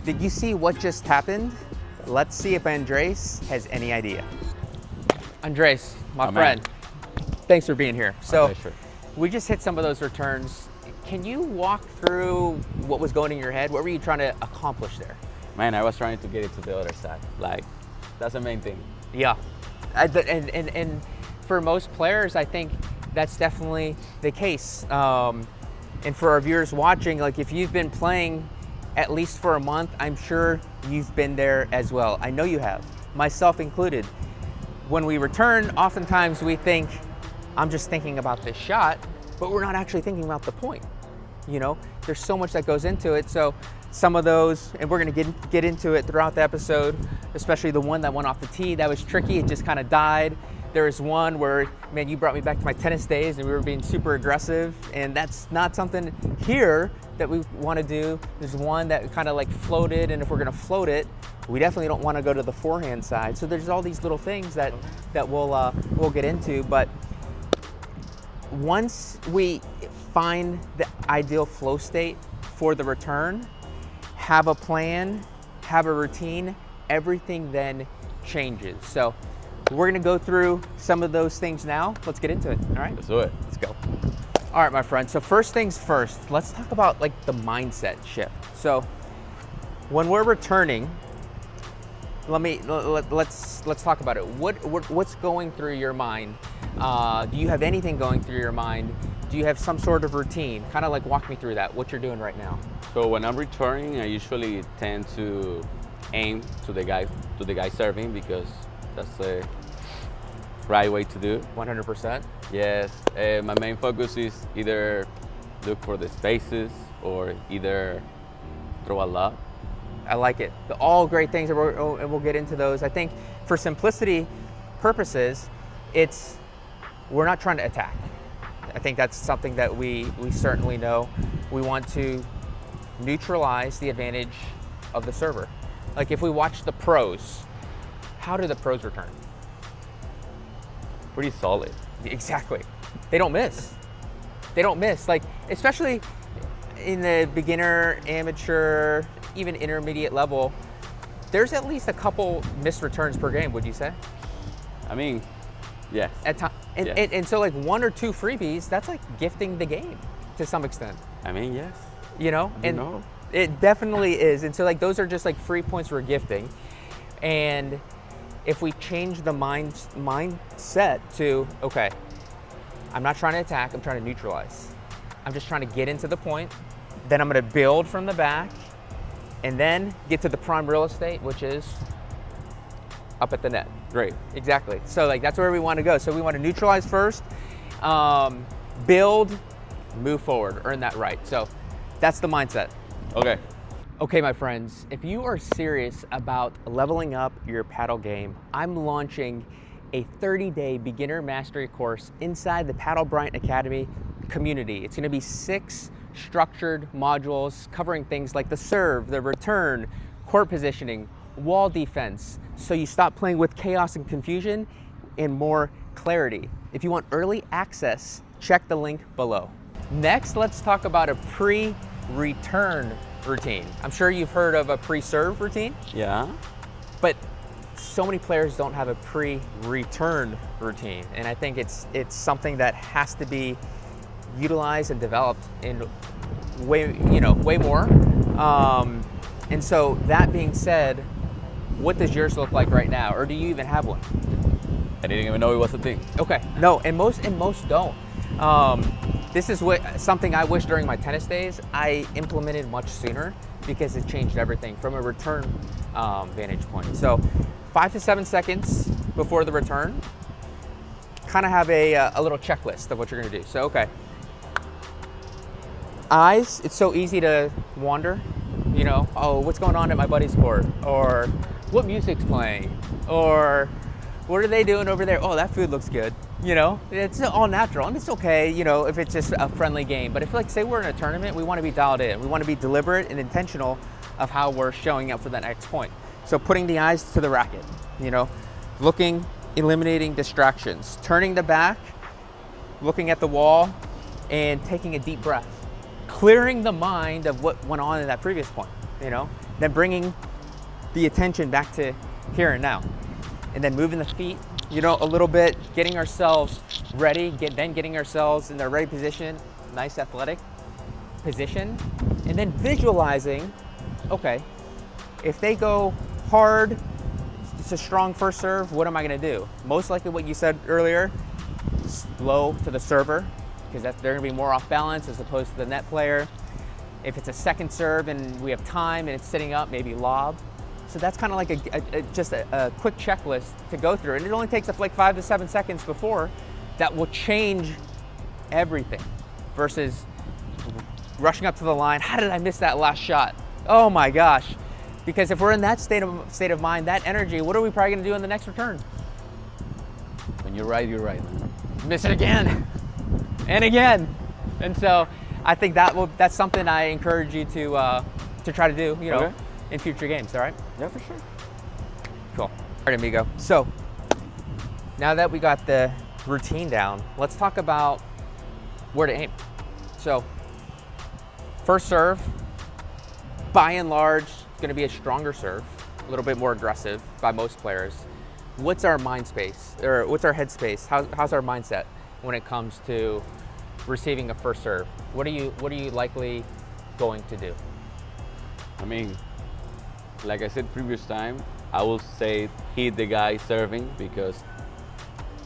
Did you see what just happened? Let's see if Andres has any idea. Andres, my friend, thanks for being here. So we just hit some of those returns. Can you walk through what was going in your head? What were you trying to accomplish there? Man, I was trying to get it to the other side. Like, that's the main thing. Yeah, and for most players, I think that's definitely the case. And for our viewers watching, like if you've been playing at least for a month, I'm sure you've been there as well. I know you have, myself included. When we return, oftentimes we think, I'm just thinking about this shot, but we're not actually thinking about the point. You know, there's so much that goes into it. So some of those, and we're gonna get into it throughout the episode, especially the one that went off the tee, that was tricky, it just kind of died. There's one where, man, you brought me back to my tennis days and we were being super aggressive, and that's not something here that we want to do. There's one that kind of like floated, and if we're gonna float it, we definitely don't want to go to the forehand side. So there's all these little things that we'll get into, but once we find the ideal flow state for the return, have a plan, have a routine, everything then changes. So we're gonna go through some of those things now. Let's get into it, all right? Let's do it. Let's go. All right, my friend, so first things first, let's talk about like the mindset shift. So when we're returning, let's talk about it. What's going through your mind? Do you have anything going through your mind? Do you have some sort of routine? Kind of like walk me through that, what you're doing right now. So when I'm returning, I usually tend to aim to the guy serving, because that's the right way to do. 100%? Yes. My main focus is either look for the spaces or either throw a lob. I like it. All great things, and we'll get into those. I think for simplicity purposes, we're not trying to attack. I think that's something that we certainly know. We want to neutralize the advantage of the server. Like if we watch the pros, how do the pros return? Pretty solid. Exactly. They don't miss. They don't miss. Like, especially in the beginner, amateur, even intermediate level, there's at least a couple missed returns per game, would you say? I mean, yes. And so like 1 or 2 freebies, that's like gifting the game to some extent. I mean, yes. You know? It definitely is. And so like those are just like free points we're gifting. And if we change the mindset to, okay, I'm not trying to attack, I'm trying to neutralize. I'm just trying to get into the point, then I'm gonna build from the back, and then get to the prime real estate, which is up at the net. Great. Exactly. So like that's where we want to go. So we want to neutralize first, build, move forward, earn that right. So that's the mindset. Okay. Okay, my friends, if you are serious about leveling up your paddle game, I'm launching a 30-day beginner mastery course inside the Paddle Bryant Academy community. It's going to be 6 structured modules covering things like the serve, the return, court positioning, wall defense, so you stop playing with chaos and confusion and more clarity. If you want early access, check the link below. Next, let's talk about a pre-return routine. I'm sure you've heard of a pre-serve routine. Yeah. But so many players don't have a pre-return routine, and I think it's something that has to be utilized and developed in way more. And so that being said, what does yours look like right now, or do you even have one? I didn't even know it was a thing. Okay, no, and most don't. This is something I wish during my tennis days I implemented much sooner, because it changed everything from a return vantage point. So 5 to 7 seconds before the return, kind of have a little checklist of what you're gonna do. So, okay. Eyes, it's so easy to wander, you know, oh, what's going on at my buddy's court? Or what music's playing? Or what are they doing over there? Oh, that food looks good. You know, it's all natural, and it's okay, you know, if it's just a friendly game. But if, like, say we're in a tournament, we want to be dialed in. We want to be deliberate and intentional of how we're showing up for that next point. So putting the eyes to the racket, you know, looking, eliminating distractions, turning the back, looking at the wall, and taking a deep breath. Clearing the mind of what went on in that previous point, you know, then bringing the attention back to here and now. And then moving the feet, a little bit, getting ourselves ready, getting ourselves in the right position, nice athletic position, and then visualizing, okay, if they go hard, it's a strong first serve, what am I gonna do? Most likely what you said earlier, low to the server, because they're gonna be more off balance as opposed to the net player. If it's a second serve and we have time and it's sitting up, maybe lob. So that's kind of like just a quick checklist to go through. And it only takes like 5 to 7 seconds before that will change everything versus rushing up to the line. How did I miss that last shot? Oh my gosh. Because if we're in that state of mind, that energy, what are we probably gonna do in the next return? When you're right, you're right. Miss it again and again. And so I think that's something I encourage you to try to do, Okay. in future games, all right? Yeah, for sure. Cool. All right, amigo. So now that we got the routine down, let's talk about where to aim. So first serve, by and large, is going to be a stronger serve, a little bit more aggressive by most players. What's our mind space, or what's our head space? How's our mindset when it comes to receiving a first serve? What are you likely going to do? I mean, like I said previous time, I will say hit the guy serving because,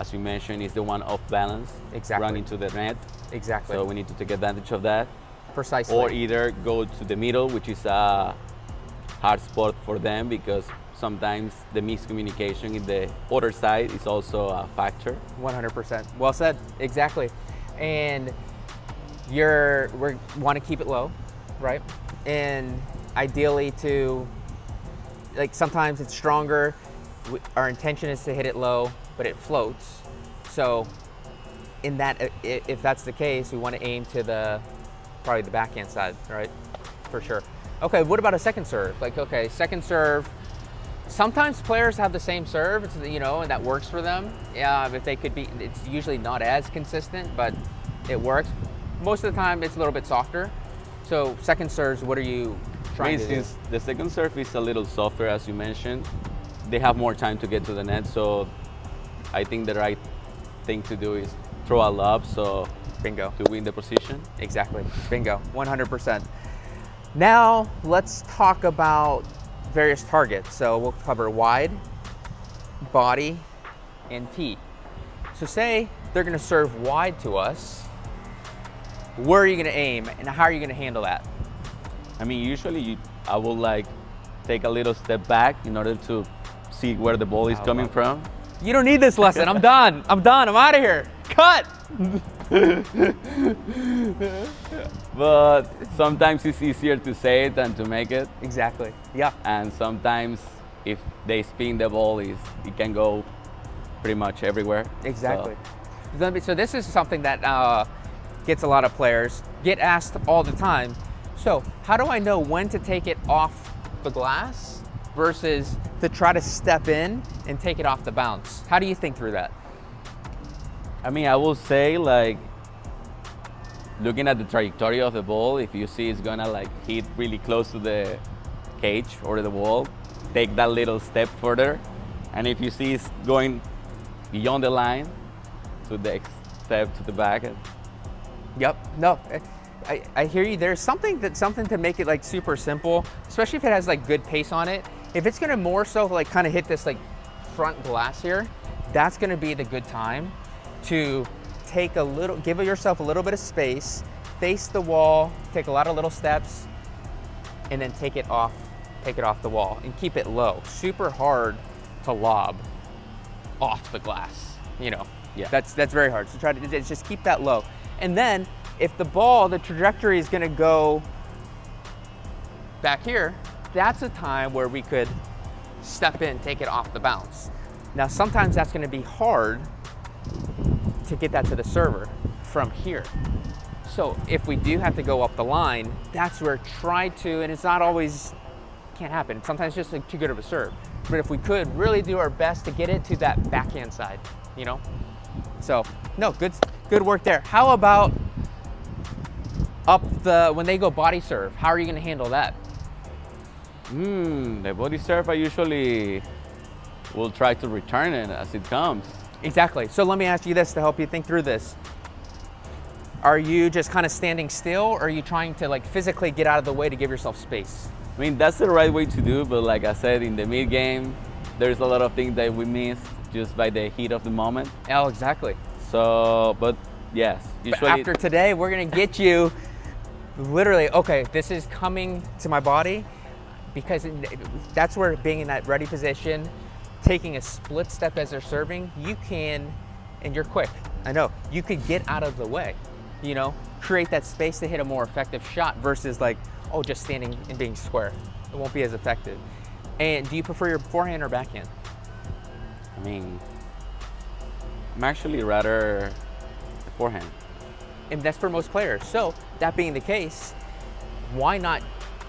as you mentioned, he's the one off balance, Exactly. run into the net. Exactly. So we need to take advantage of that. Precisely. Or either go to the middle, which is a hard spot for them because sometimes the miscommunication in the other side is also a factor. 100%. Well said. Exactly. And we want to keep it low, right? And ideally sometimes it's stronger. Our intention is to hit it low, but it floats. So if that's the case, we want to aim to probably the backhand side, right? For sure. Okay, what about a second serve? Second serve, sometimes players have the same serve, and that works for them. Yeah, if they could be, it's usually not as consistent, but it works. Most of the time, it's a little bit softer. So second serves, what are you trying to do? Since the second serve is a little softer, as you mentioned, they have more time to get to the net. So I think the right thing to do is throw a lob. So Bingo. to win the position. Exactly. Bingo. 100%. Now let's talk about various targets. So we'll cover wide, body, and tee. So say they're going to serve wide to us. Where are you going to aim, and how are you going to handle that? I mean, usually I will take a little step back in order to see where the ball is coming from. You don't need this lesson. I'm done. I'm out of here. Cut. But sometimes it's easier to say it than to make it. Exactly. Yeah. And sometimes if they spin the ball, it can go pretty much everywhere. Exactly. So this is something that gets a lot of players get asked all the time. So how do I know when to take it off the glass versus to try to step in and take it off the bounce? How do you think through that? I mean, I will say looking at the trajectory of the ball, if you see it's gonna hit really close to the cage or the wall, take that little step further. And if you see it's going beyond the line, to the next step to the back. Yep. No, I hear you. There's something to make it super simple, especially if it has good pace on it. If it's gonna more so kind of hit this front glass here, that's gonna be the good time to give yourself a little bit of space, face the wall, take a lot of little steps, and then take it off the wall and keep it low. Super hard to lob off the glass. Yeah. That's very hard. So try to just keep that low. And then if the trajectory is gonna go back here, that's a time where we could step in, take it off the bounce. Now, sometimes that's gonna be hard to get that to the server from here. So if we do have to go up the line, that's where and it's not always, can't happen. Sometimes it's just too good of a serve. But if we could really do our best to get it to that backhand side, So, no, good work there. How about when they go body serve, how are you gonna handle that? The body serve, I usually will try to return it as it comes. Exactly. So let me ask you this to help you think through this. Are you just kind of standing still, or are you trying to like physically get out of the way to give yourself space? I mean, that's the right way to do, but like I said, in the mid game, there's a lot of things that we missed just by the heat of the moment. Oh, exactly. So, but yes, But usually. after today, we're gonna get you literally, okay, this is coming to my body, because that's where being in that ready position, taking a split step as they're serving, you can, and you're quick, I know, you could get out of the way, you know, create that space to hit a more effective shot versus like, oh, just standing and being square. It won't be as effective. And do you prefer your forehand or backhand? I mean, I'm actually rather forehand. And that's for most players. So that being the case, why not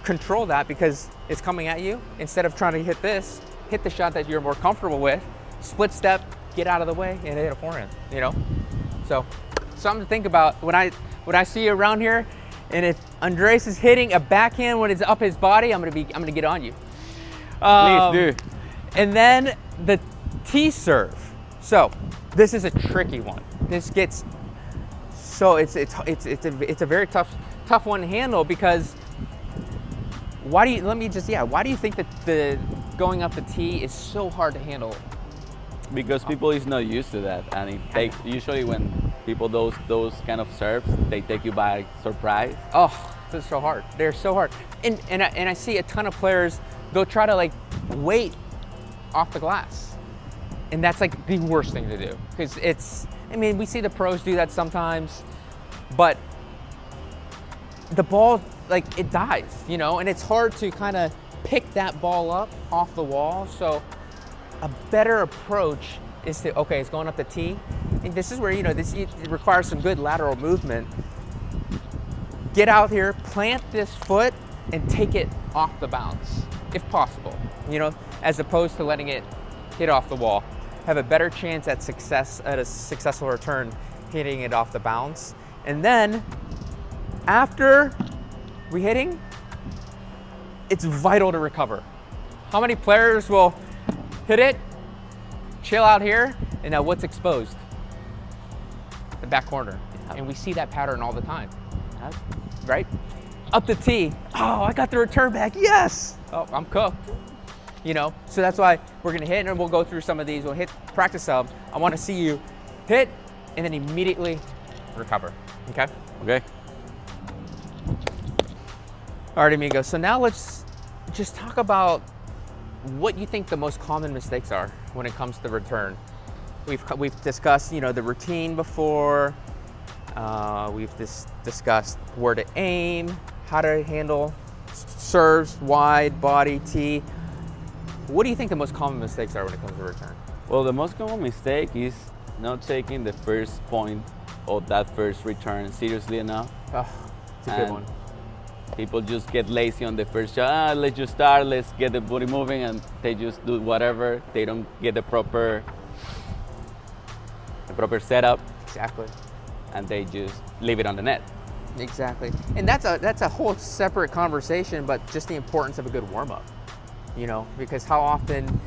control that, because it's coming at you? Instead of trying to hit this, hit the shot that you're more comfortable with, split step, get out of the way, and hit a forehand, you know? So something to think about when I see you around here. And if Andres is hitting a backhand when it's up his body, I'm gonna get on you. Please do. And then the T serve. So this is a tricky one. This gets so it's a very tough one to handle, because why do you think that the going up the tee is so hard to handle? Because people is not used to that, and it takes usually when people those kind of serves, they take you by surprise. Oh, it's so hard. They're so hard. And I see a ton of players, they'll try to like wait off the glass. And that's like the worst thing to do, because we see the pros do that sometimes, but the ball, like, it dies, you know, and it's hard to kind of pick that ball up off the wall. So a better approach is to, okay, it's going up the tee. And this is where, you know, it requires some good lateral movement. Get out here, plant this foot, and take it off the bounce, if possible, you know, as opposed to letting it hit off the wall. Have a better chance at a successful return hitting it off the bounce. And then after re-hitting, it's vital to recover. How many players will hit it, chill out here, and now what's exposed? The back corner. And we see that pattern all the time, right? Up the tee, oh, I got the return back, yes! Oh, I'm cooked. You know, so that's why we're gonna hit, and we'll go through some of these. We'll hit, practice some. I wanna see you hit, and then immediately recover, okay? Okay. All right, amigos, so now let's just talk about what you think the most common mistakes are when it comes to return. We've discussed, you know, the routine before. We've discussed where to aim, how to handle serves, wide, body, tee. What do you think the most common mistakes are when it comes to return? Well, the most common mistake is not taking the first point of that first return seriously enough. Oh, it's a good one. People just get lazy on the first shot. Let's just start, let's get the body moving, and they just do whatever. They don't get the proper setup. Exactly. And they just leave it on the net. Exactly. And that's a whole separate conversation, but just the importance of a good warm-up. You know, because how often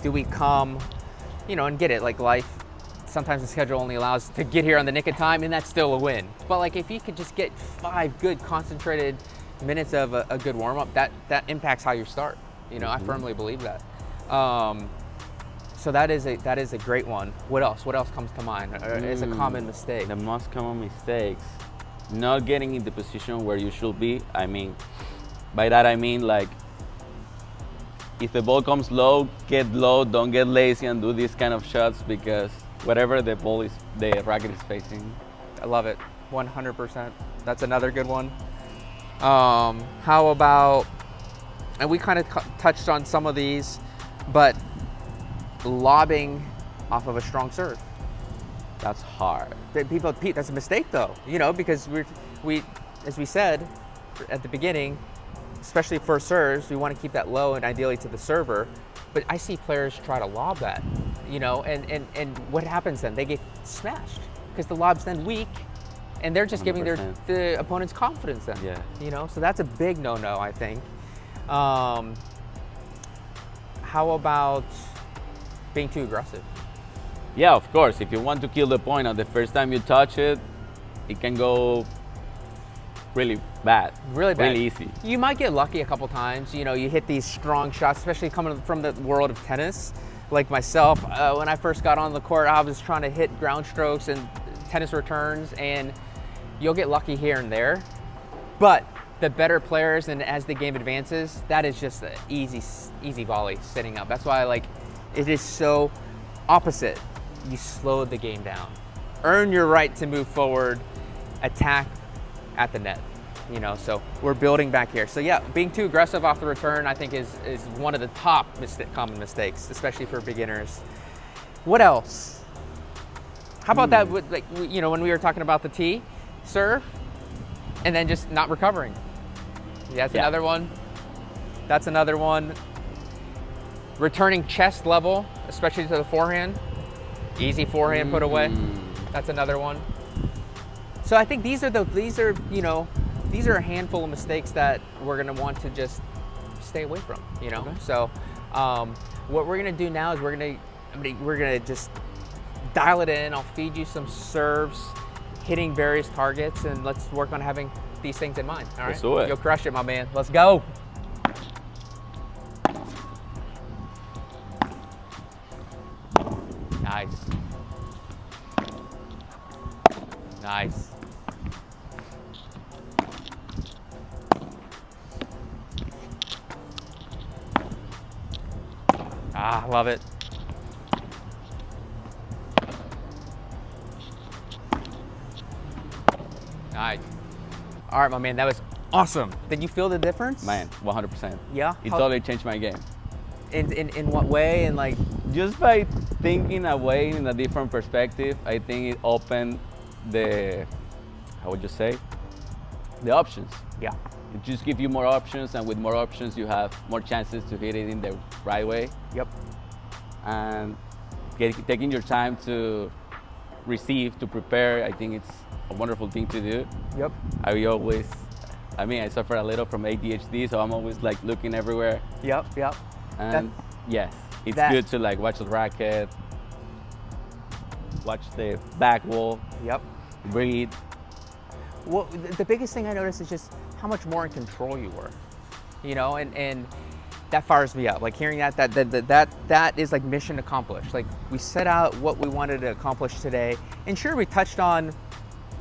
do we come, you know, and get it, like life, sometimes the schedule only allows to get here on the nick of time, and that's still a win. But like if you could just get 5 good concentrated minutes of a good warm-up, that impacts how you start. You know, I firmly believe that. So that is a great one. What else comes to mind as a common mistake? The most common mistakes, not getting in the position where you should be. I mean, by that I mean, like, if the ball comes low, get low, don't get lazy and do these kind of shots, because whatever the racket is facing. I love it, 100%. That's another good one. How about, and we kind of touched on some of these, but lobbing off of a strong serve. That's hard. That's a mistake though, you know, because we, as we said at the beginning, especially for serves, we want to keep that low and ideally to the server. But I see players try to lob that, you know, and what happens then? They get smashed because the lob's then weak, and they're just 100%. giving the opponent's confidence then. Yeah. You know, so that's a big no-no, I think. how about being too aggressive? Yeah, of course. If you want to kill the point on the first time you touch it, it can go really bad. Really bad. Really easy. You might get lucky a couple times. You know, you hit these strong shots, especially coming from the world of tennis. Like myself, when I first got on the court, I was trying to hit ground strokes and tennis returns, and you'll get lucky here and there. But the better players, and as the game advances, that is just an easy volley sitting up. That's why it is so opposite. You slow the game down. Earn your right to move forward, attack at the net. You know, so we're building back here. So yeah, being too aggressive off the return, I think is one of the top common mistakes, especially for beginners. What else? How about that with, like, you know, when we were talking about the tee serve and then just not recovering? That's another one. That's another one. Returning chest level, especially to the forehand. Easy forehand put away. That's another one. So I think these are a handful of mistakes that we're gonna want to just stay away from, you know? Okay. So what we're gonna do now is we're gonna just dial it in. I'll feed you some serves, hitting various targets, and let's work on having these things in mind, all right? Let's do it. You'll crush it, my man. Let's go. Nice. Nice. Ah, love it. Nice. All right, my man, that was awesome. Did you feel the difference? Man, 100%. Yeah? It totally changed my game. In what way? And like, just by thinking away in a different perspective, I think it opened the, how would you say, the options. yeah. It just gives you more options, and with more options, you have more chances to hit it in the right way. Yep. And taking your time to receive, to prepare, I think it's a wonderful thing to do. Yep. I suffer a little from ADHD, so I'm always like looking everywhere. Yep. Yep. And yes, it's good to like watch the racket, watch the back wall. Yep. Breathe. Well, the biggest thing I noticed is just how much more in control you were, you know, and that fires me up. Like hearing that is like mission accomplished. Like we set out what we wanted to accomplish today, and sure, we touched on,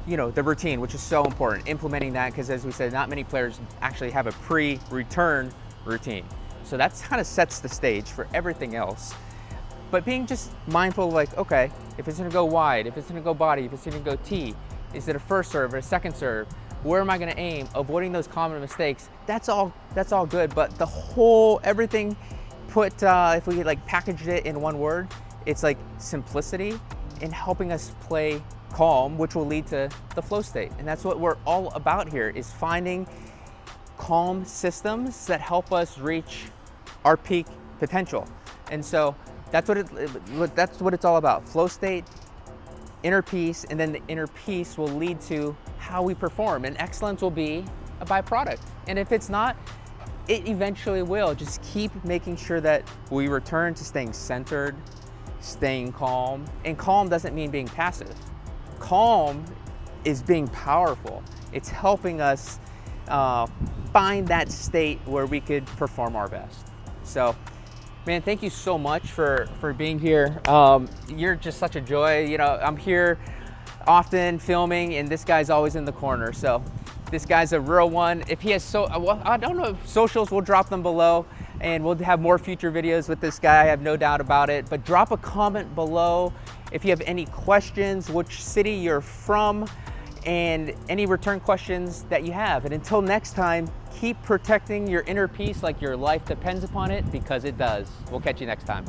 you know, the routine, which is so important, implementing that, because as we said, not many players actually have a pre-return routine. So that kind of sets the stage for everything else. But being just mindful of like, okay, if it's gonna go wide, if it's gonna go body, if it's gonna go tee, is it a first serve or a second serve? Where am I gonna aim? Avoiding those common mistakes. That's all good, but the whole, everything put, if we like packaged it in one word, it's like simplicity in helping us play calm, which will lead to the flow state. And that's what we're all about here, is finding calm systems that help us reach our peak potential. And so that's what it's all about. Flow state, inner peace, and then the inner peace will lead to how we perform, and excellence will be a byproduct. And if it's not, it eventually will. Just keep making sure that we return to staying centered, staying calm. And calm doesn't mean being passive. Calm is being powerful. It's helping us find that state where we could perform our best. So, man, thank you so much for being here. You're just such a joy. You know, I'm here often filming, and this guy's always in the corner. So this guy's a real one. If he has well, I don't know if socials, we'll drop them below, and we'll have more future videos with this guy. I have no doubt about it. But drop a comment below if you have any questions, which city you're from, and any return questions that you have. And until next time, keep protecting your inner peace like your life depends upon it, because it does. We'll catch you next time.